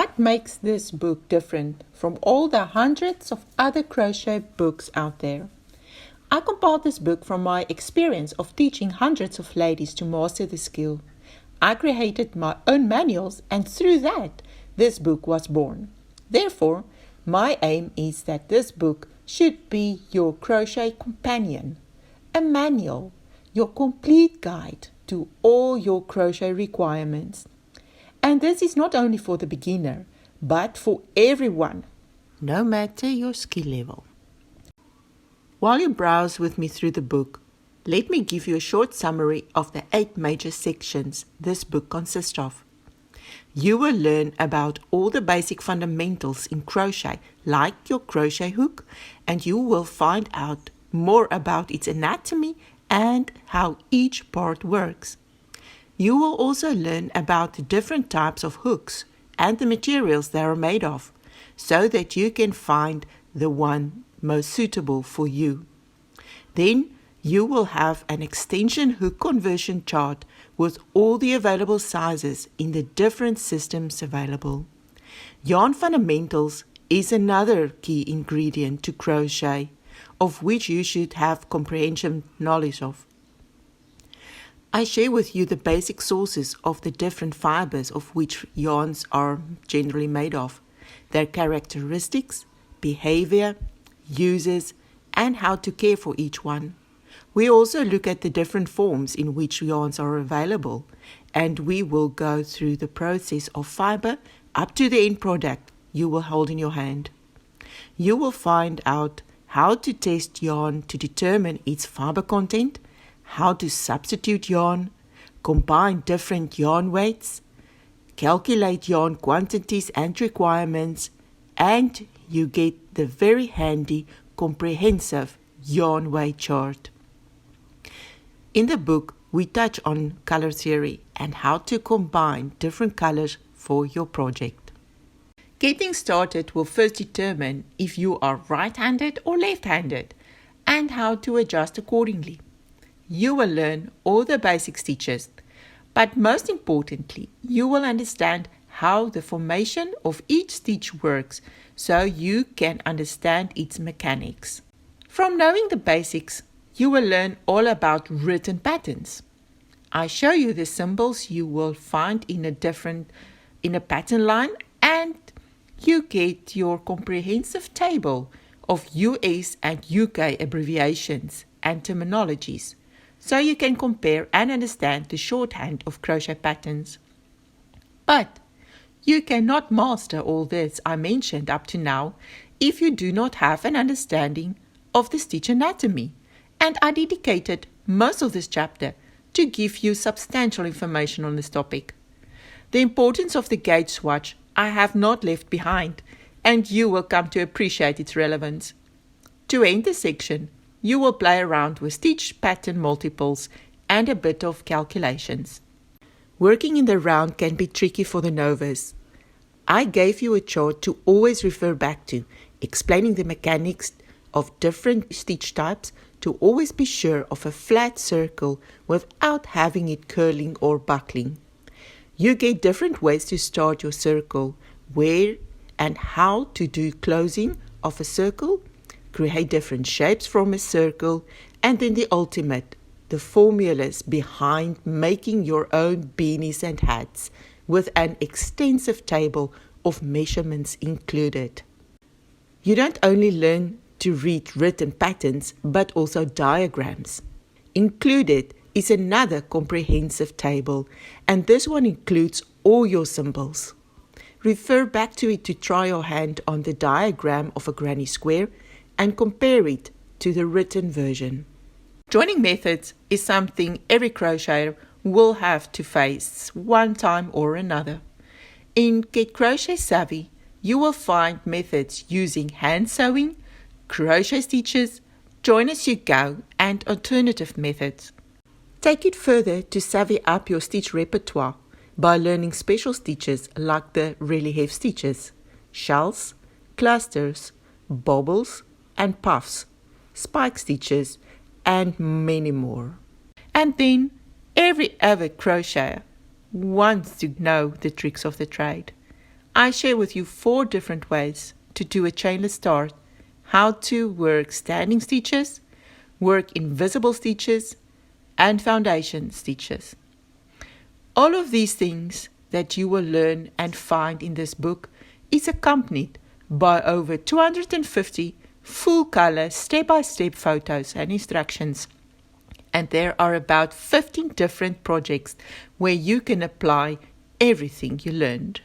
What makes this book different from all the hundreds of other crochet books out there? I compiled this book from my experience of teaching hundreds of ladies to master the skill. I created my own manuals, and through that, this book was born. Therefore, my aim is that this book should be your crochet companion, a manual, your complete guide to all your crochet requirements. And this is not only for the beginner, but for everyone, no matter your skill level. While you browse with me through the book, let me give you a short summary of the 8 major sections this book consists of. You will learn about all the basic fundamentals in crochet, like your crochet hook, and you will find out more about its anatomy and how each part works. You will also learn about the different types of hooks and the materials they are made of, so that you can find the one most suitable for you. Then you will have an extension hook conversion chart with all the available sizes in the different systems available. Yarn fundamentals is another key ingredient to crochet, of which you should have comprehensive knowledge of. I share with you the basic sources of the different fibers of which yarns are generally made of, their characteristics, behavior, uses, and how to care for each one. We also look at the different forms in which yarns are available, and we will go through the process of fiber up to the end product you will hold in your hand. You will find out how to test yarn to determine its fiber content, how to substitute yarn, combine different yarn weights, calculate yarn quantities and requirements, and you get the very handy, comprehensive yarn weight chart. In the book, we touch on color theory and how to combine different colors for your project. Getting started will first determine if you are right-handed or left-handed and how to adjust accordingly. You will learn all the basic stitches, but most importantly, you will understand how the formation of each stitch works so you can understand its mechanics. From knowing the basics, you will learn all about written patterns. I show you the symbols you will find in a pattern line, and you get your comprehensive table of US and UK abbreviations and terminologies, so you can compare and understand the shorthand of crochet patterns. But you cannot master all this I mentioned up to now if you do not have an understanding of the stitch anatomy, and I dedicated most of this chapter to give you substantial information on this topic. The importance of the gauge swatch I have not left behind, and you will come to appreciate its relevance. To end the section, you will play around with stitch pattern multiples and a bit of calculations. Working in the round can be tricky for the novice. I gave you a chart to always refer back to, explaining the mechanics of different stitch types to always be sure of a flat circle without having it curling or buckling. You get different ways to start your circle, where and how to do closing of a circle, create different shapes from a circle, and then the ultimate, the formulas behind making your own beanies and hats with an extensive table of measurements included. You don't only learn to read written patterns, but also diagrams. Included is another comprehensive table, and this one includes all your symbols. Refer back to it to try your hand on the diagram of a granny square and compare it to the written version. Joining methods is something every crocheter will have to face one time or another. In Get Crochet Savvy, you will find methods using hand sewing, crochet stitches, join as you go, and alternative methods. Take it further to savvy up your stitch repertoire by learning special stitches like the relief stitches, shells, clusters, bobbles, and puffs, spike stitches, and many more. And then every avid crocheter wants to know the tricks of the trade. I share with you 4 different ways to do a chainless start, how to work standing stitches, work invisible stitches, and foundation stitches. All of these things that you will learn and find in this book is accompanied by over 250 full-color step-by-step photos and instructions. And there are about 15 different projects where you can apply everything you learned.